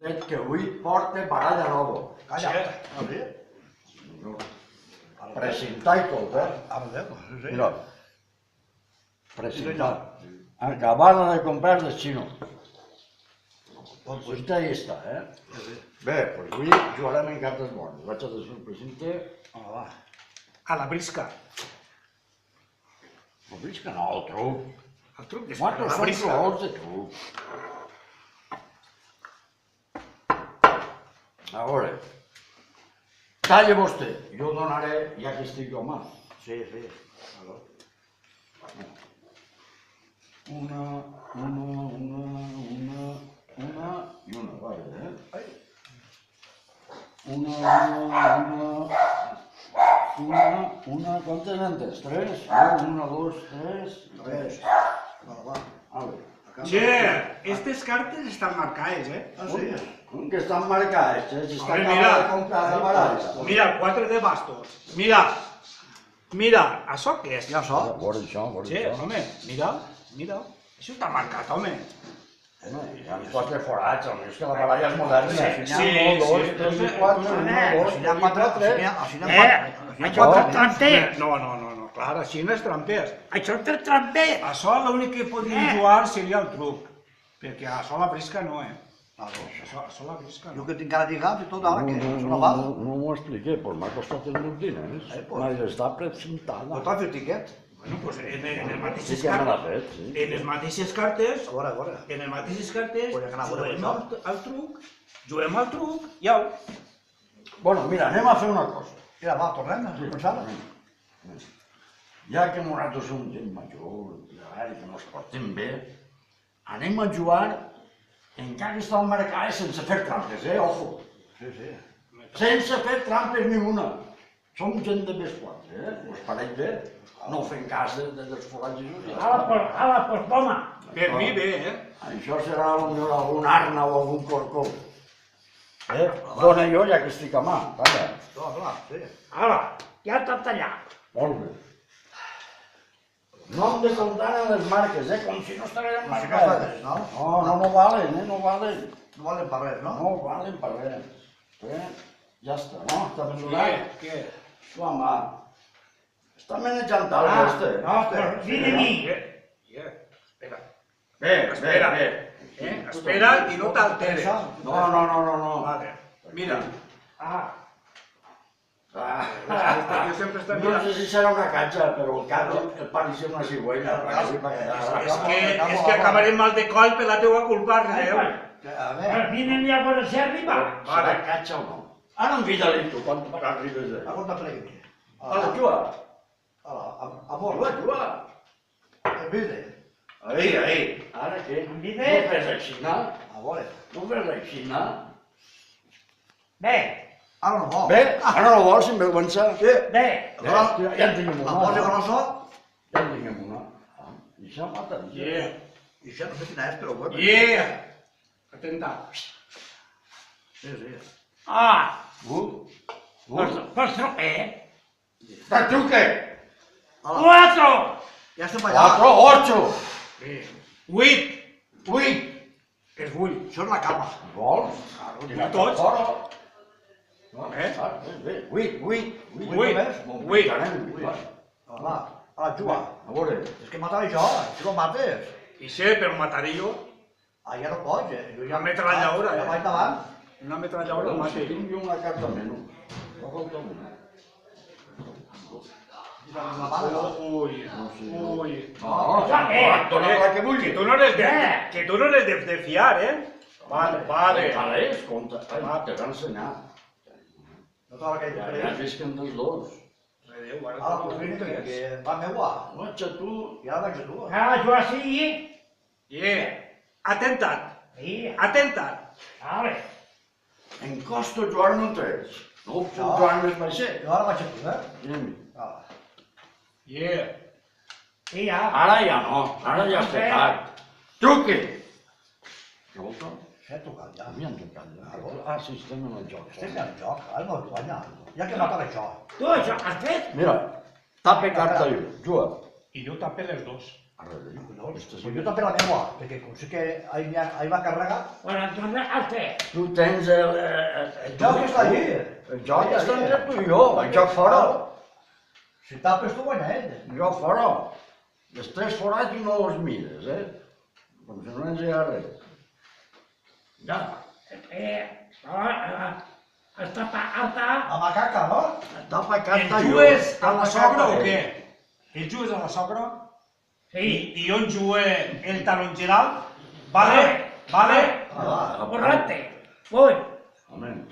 Veig que avui porta baralla nova. Calla. Sí. Presentar i tot, Mira. Presentar. Acabada de comprar del xino. Pues ahí està, Bé, doncs avui jugarem en cartes bones. Vaig a desfer el presente. Va. A la brisca. La brisca no, el truc. El truc de Nosaltres la som brisca. jugadors de truc. A veure. Talla vostè. Jo donaré, ja que estic jo mà. Sí. Una i una, vale, Una, quantes entes? Tres? Una, dos, tres. Che, estas cartes estan marcades, Sí. Com que estan marcades, s'està Home, acabant mira. de comprar la baralla. Mira, 4 de bastos. Mira, això què és? Ja sap. Veure això. Che, home, mira. Això està marcat, home. Home, hi ha 4 forats, home, és que la baralla és moderna. Sí. 1, 2, 3 i 4, 1, 2, 3 i 4. Tramper! No, clar, així no és trampers. Això és per tramper! Això l'únic que podríem jugar seria el truc. Perquè això la brisca no, Això la brisca Jo no. que tinc cara lligats i tot, ara, que això no val. No m'ho expliqué, però m'ha costat els diners. M'ha d'estar presentada. No t'ha fet tiquet? Bueno, pues en les Sí mateixes que me l'ha cartes, fet, sí. en les mateixes cartes, A veure. en les mateixes cartes, Pues ja que anava a veure juguem al truc, i au. Bueno, mira, anem a fer una cosa. Mira, va, tornem a pensar. Ja que nosaltres som gent major, i que ens portem bé, anem a jugar encara que estan marcades sense fer trampes, ojo. Sí. Sense fer trampes ni una. Som gent de més quants, us pareix bé? No fem cas dels forats i Ala, pues toma! Per mi bé, Això serà potser algun arna o algun corcó. Dona jo ja que estic a mà, calla. Toma, sí. Ala, ja està tallat. Molt bé. No hem de comptar en les marques, com si no estiguessin No sé què marcades. estàs, no? No valen, no valen. No valen per res, no? No valen per res. Ja està, no? Està ben donat. Què? Home, està manejant tal, este. No, però vine a mi. Espera. Bé. Espera i no t'alteres. No. Vale. Mira, jo sempre estic No mirant. sé si serà una catxa, però el cap el pareixia una cigüenya. És que acabarem mal de coll per la teua culpa, Redeu. A veure, Vine a mi a veure si arriba. Serà catxa o no? Ara envida-li tu, quan arribes a compte plegui. Ara, juga. Amor, Juga. en vide. Ahí. Ara què? Envida. No fes així, no? A veure. No fes així, no? Bé, Ara no vol. Bé, ara no vols sinvergüenza? Sí. bé. Ja en tinguem una. Amor de grosso. Ja en tinguem una. I això mata. I això no sé quina és, però bueno. Atenta. Sí. Pues tramper. Tu què? Cuatro. Ja estem allà. 4, 8. 8. És 8. Això és la cama. Vols? Tots? Bé. 8. Va, ara juga. A veure. És que mataré jo, si no mates. I sé, però mataré jo. Ja no pots, Jo Una metralladora, Ja vaig davant. Una metralladora el Si mate. tinc una carta menys. No falta una. Ui. Dona la que vulgui. Que tu no eres de fiar, Vale. Calés, compte. Te va ensenyar. No te la que Ja visquen dels dos. Redeu, Ara, pues vine que va meua. Vaig a tu. I ara vaig a tu. Ara jo així. Atenta't. Sí. Atenta't. Vale. En costo jugar no tres. No ho puc jugar més baixet. Jo ara vaig a tu, Mira-mi. Sí, ja. Ara ja no. Ara ja és tard. Truque! Què vol tot? S'ha tocat ja. M'hi han tocat ja. Sí, estem en el joc. Estem en el joc, ara no et guanya. Ja que matar això. Tu això has fet? Mira, tape carta jo. Juga. I jo tape les dos. Ara de dir, No, esto pues sí. yo també la meua, perquè com sé que ahí va carregar, Bueno, entonces, hazte. Tu tens el joc està allí. El joc està entre tu i jo, el joc fora. Si tapes tu guanya ell. El joc fora. Els tres forats i no els mires, Com si no ens hi ha res. Ja. Està alta. A macaca, no? Està pa El canta jo. jugues a la sogra o què? El jugues a la sogra? Sí. I jo en jugué el talon geral? Vale? Vale? Ah, Borrate. Voy. Amén.